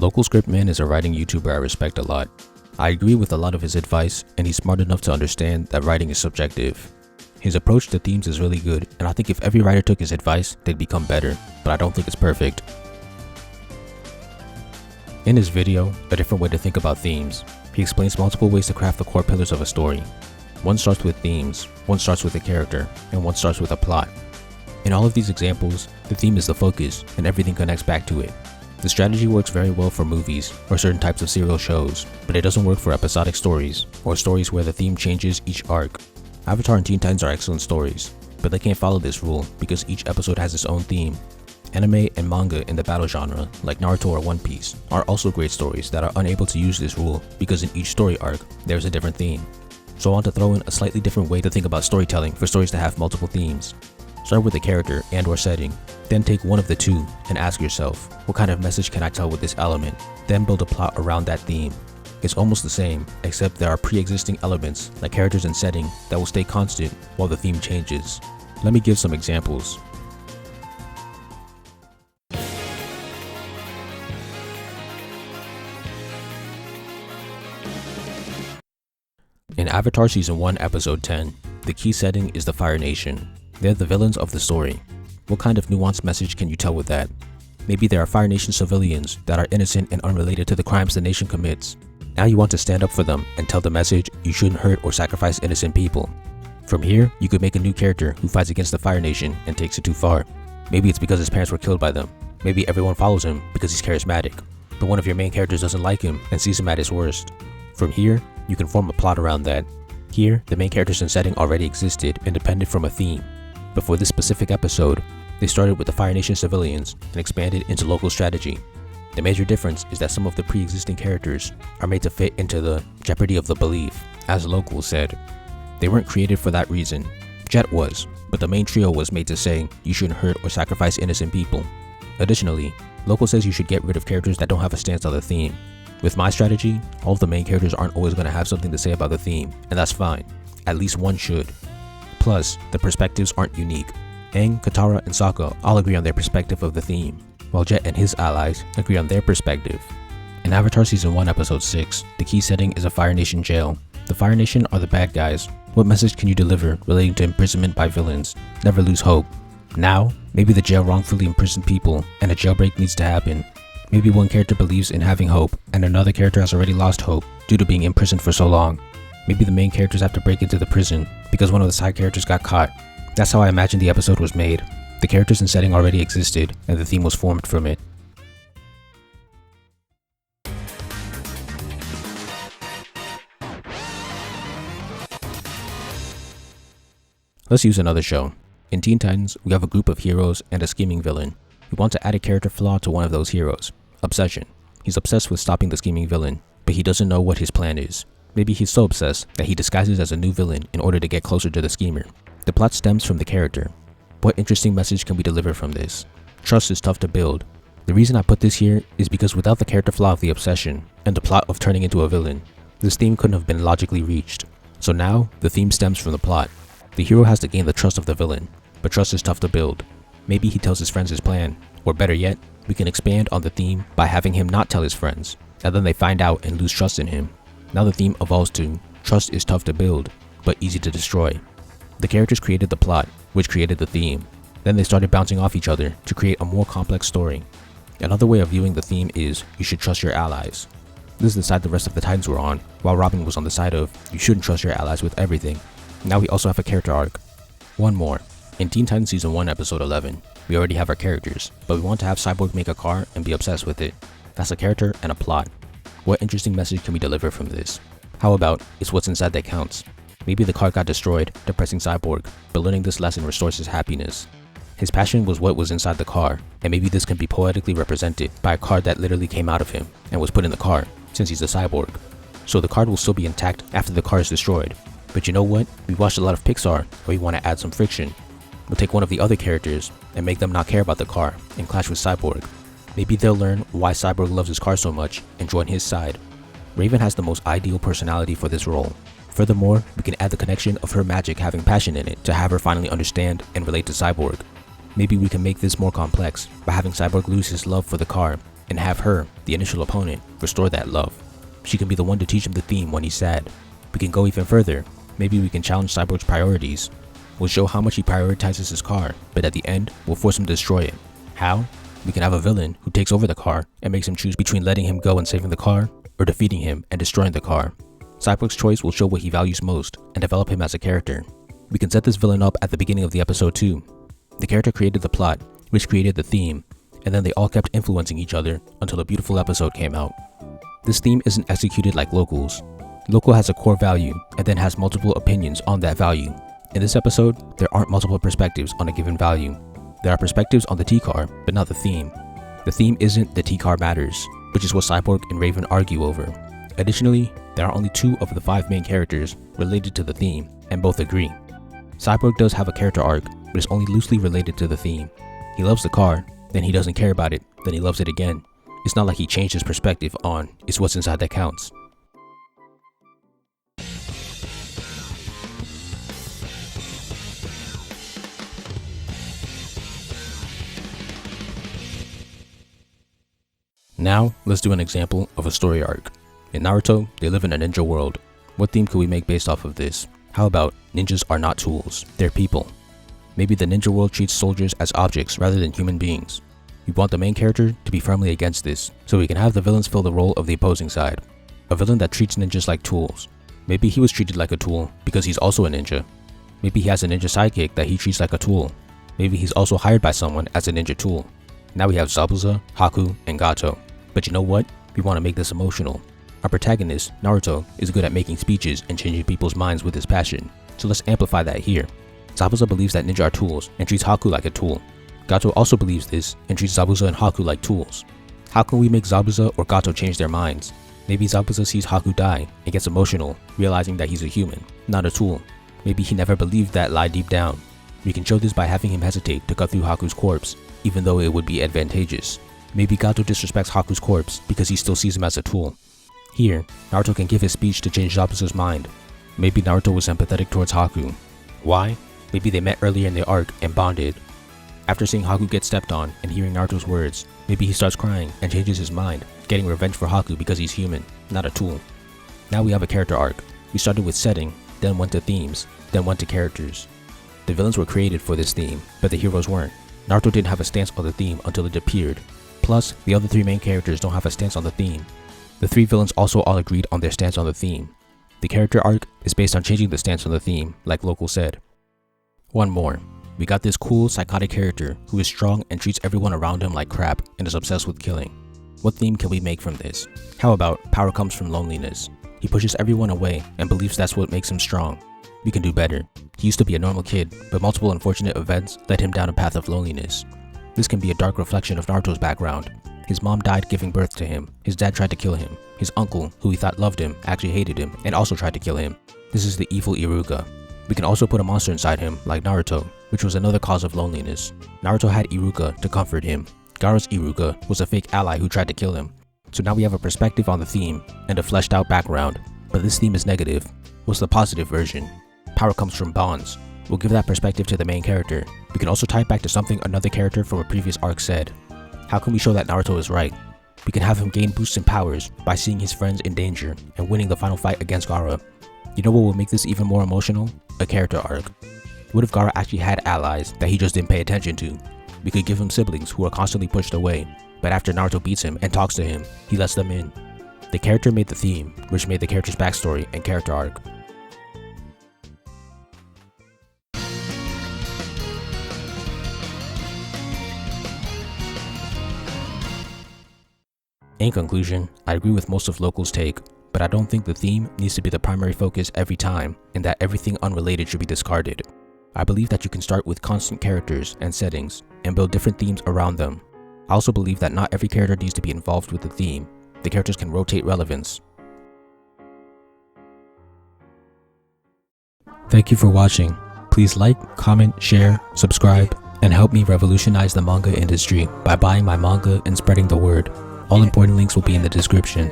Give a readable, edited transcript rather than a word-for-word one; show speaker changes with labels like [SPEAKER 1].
[SPEAKER 1] Local Scriptman is a writing YouTuber I respect a lot. I agree with a lot of his advice, and he's smart enough to understand that writing is subjective. His approach to themes is really good, and I think if every writer took his advice, they'd become better, but I don't think it's perfect. In his video, A Different Way to Think About Themes, he explains multiple ways to craft the core pillars of a story. One starts with themes, one starts with a character, and one starts with a plot. In all of these examples, the theme is the focus, and everything connects back to it. The strategy works very well for movies or certain types of serial shows, but it doesn't work for episodic stories, or stories where the theme changes each arc. Avatar and Teen Titans are excellent stories, but they can't follow this rule because each episode has its own theme. Anime and manga in the battle genre, like Naruto or One Piece, are also great stories that are unable to use this rule because in each story arc, there's a different theme. So I want to throw in a slightly different way to think about storytelling for stories to have multiple themes. Start with a character and/or setting, then take one of the two and ask yourself, what kind of message can I tell with this element? Then build a plot around that theme. It's almost the same, except there are pre-existing elements like characters and setting that will stay constant while the theme changes. Let me give some examples. In Avatar Season 1 Episode 10, the key setting is the Fire Nation. They're the villains of the story. What kind of nuanced message can you tell with that? Maybe there are Fire Nation civilians that are innocent and unrelated to the crimes the nation commits. Now you want to stand up for them and tell the message you shouldn't hurt or sacrifice innocent people. From here, you could make a new character who fights against the Fire Nation and takes it too far. Maybe it's because his parents were killed by them. Maybe everyone follows him because he's charismatic, but one of your main characters doesn't like him and sees him at his worst. From here, you can form a plot around that. Here, the main characters and setting already existed independent from a theme. But for this specific episode, they started with the Fire Nation civilians and expanded into local strategy. The major difference is that some of the pre-existing characters are made to fit into the jeopardy of the belief, as locals said. They weren't created for that reason. Jet was, but the main trio was made to say you shouldn't hurt or sacrifice innocent people. Additionally, local says you should get rid of characters that don't have a stance on the theme. With my strategy, all of the main characters aren't always going to have something to say about the theme, and that's fine. At least one should. Plus, the perspectives aren't unique. Aang, Katara, and Sokka all agree on their perspective of the theme, while Jet and his allies agree on their perspective. In Avatar Season 1 Episode 6, the key setting is a Fire Nation jail. The Fire Nation are the bad guys. What message can you deliver relating to imprisonment by villains? Never lose hope. Now, maybe the jail wrongfully imprisoned people and a jailbreak needs to happen. Maybe one character believes in having hope and another character has already lost hope due to being imprisoned for so long. Maybe the main characters have to break into the prison because one of the side characters got caught. That's how I imagine the episode was made. The characters and setting already existed and the theme was formed from it. Let's use another show. In Teen Titans, we have a group of heroes and a scheming villain. We want to add a character flaw to one of those heroes. Obsession. He's obsessed with stopping the scheming villain, but he doesn't know what his plan is. Maybe he's so obsessed that he disguises as a new villain in order to get closer to the schemer. The plot stems from the character. What interesting message can we deliver from this? Trust is tough to build. The reason I put this here is because without the character flaw of the obsession and the plot of turning into a villain, this theme couldn't have been logically reached. So now, the theme stems from the plot. The hero has to gain the trust of the villain, but trust is tough to build. Maybe he tells his friends his plan, or better yet, we can expand on the theme by having him not tell his friends, and then they find out and lose trust in him. Now the theme evolves to, trust is tough to build, but easy to destroy. The characters created the plot, which created the theme. Then they started bouncing off each other to create a more complex story. Another way of viewing the theme is, you should trust your allies. This is the side the rest of the Titans were on, while Robin was on the side of, you shouldn't trust your allies with everything. Now we also have a character arc. One more. In Teen Titans Season 1 Episode 11, we already have our characters, but we want to have Cyborg make a car and be obsessed with it. That's a character and a plot. What interesting message can we deliver from this? How about, it's what's inside that counts? Maybe the car got destroyed, depressing Cyborg, but learning this lesson restores his happiness. His passion was what was inside the car, and maybe this can be poetically represented by a card that literally came out of him and was put in the car, since he's a cyborg. So the card will still be intact after the car is destroyed. But you know what? We watched a lot of Pixar, where we want to add some friction. We'll take one of the other characters and make them not care about the car and clash with Cyborg. Maybe they'll learn why Cyborg loves his car so much and join his side. Raven has the most ideal personality for this role. Furthermore, we can add the connection of her magic having passion in it to have her finally understand and relate to Cyborg. Maybe we can make this more complex by having Cyborg lose his love for the car and have her, the initial opponent, restore that love. She can be the one to teach him the theme when he's sad. We can go even further. Maybe we can challenge Cyborg's priorities. We'll show how much he prioritizes his car, but at the end, we'll force him to destroy it. How? We can have a villain who takes over the car and makes him choose between letting him go and saving the car, or defeating him and destroying the car. Cyborg's choice will show what he values most and develop him as a character. We can set this villain up at the beginning of the episode too. The character created the plot, which created the theme, and then they all kept influencing each other until a beautiful episode came out. This theme isn't executed like Local's. Local has a core value and then has multiple opinions on that value. In this episode, there aren't multiple perspectives on a given value. There are perspectives on the T-car, but not the theme. The theme isn't the T-car matters, which is what Cyborg and Raven argue over. Additionally, there are only 2 of the 5 main characters related to the theme, and both agree. Cyborg does have a character arc, but is only loosely related to the theme. He loves the car, then he doesn't care about it, then he loves it again. It's not like he changed his perspective on, it's what's inside that counts. Now, let's do an example of a story arc. In Naruto, they live in a ninja world. What theme could we make based off of this? How about ninjas are not tools, they're people? Maybe the ninja world treats soldiers as objects rather than human beings. We want the main character to be firmly against this, so we can have the villains fill the role of the opposing side. A villain that treats ninjas like tools. Maybe he was treated like a tool because he's also a ninja. Maybe he has a ninja sidekick that he treats like a tool. Maybe he's also hired by someone as a ninja tool. Now we have Zabuza, Haku, and Gato. But you know what? We want to make this emotional. Our protagonist, Naruto, is good at making speeches and changing people's minds with his passion, so let's amplify that here. Zabuza believes that ninja are tools and treats Haku like a tool. Gato also believes this and treats Zabuza and Haku like tools. How can we make Zabuza or Gato change their minds? Maybe Zabuza sees Haku die and gets emotional, realizing that he's a human, not a tool. Maybe he never believed that lie deep down. We can show this by having him hesitate to cut through Haku's corpse, even though it would be advantageous. Maybe Gato disrespects Haku's corpse because he still sees him as a tool. Here, Naruto can give his speech to change Zabuza's mind. Maybe Naruto was empathetic towards Haku. Why? Maybe they met earlier in the arc and bonded. After seeing Haku get stepped on and hearing Naruto's words, maybe he starts crying and changes his mind, getting revenge for Haku because he's human, not a tool. Now we have a character arc. We started with setting, then went to themes, then went to characters. The villains were created for this theme, but the heroes weren't. Naruto didn't have a stance on the theme until it appeared. Plus, the other 3 main characters don't have a stance on the theme. The 3 villains also all agreed on their stance on the theme. The character arc is based on changing the stance on the theme, like Local said. One more. We got this cool, psychotic character who is strong and treats everyone around him like crap and is obsessed with killing. What theme can we make from this? How about power comes from loneliness? He pushes everyone away and believes that's what makes him strong. We can do better. He used to be a normal kid, but multiple unfortunate events led him down a path of loneliness. This can be a dark reflection of Naruto's background. His mom died giving birth to him, his dad tried to kill him, his uncle, who he thought loved him, actually hated him and also tried to kill him. This is the evil Iruka. We can also put a monster inside him, like Naruto, which was another cause of loneliness. Naruto had Iruka to comfort him. Gaara's Iruka was a fake ally who tried to kill him. So now we have a perspective on the theme and a fleshed out background, but this theme is negative. What's the positive version? Power comes from bonds. We'll give that perspective to the main character. We can also tie it back to something another character from a previous arc said. How can we show that Naruto is right? We can have him gain boosts in powers by seeing his friends in danger and winning the final fight against Gaara. You know what will make this even more emotional? A character arc. What if Gaara actually had allies that he just didn't pay attention to? We could give him siblings who are constantly pushed away, but after Naruto beats him and talks to him, he lets them in. The character made the theme, which made the character's backstory and character arc. In conclusion, I agree with most of Local's take, but I don't think the theme needs to be the primary focus every time and that everything unrelated should be discarded. I believe that you can start with constant characters and settings and build different themes around them. I also believe that not every character needs to be involved with the theme. The characters can rotate relevance. Thank you for watching. Please like, comment, share, subscribe, and help me revolutionize the manga industry by buying my manga and spreading the word. All important links will be in the description.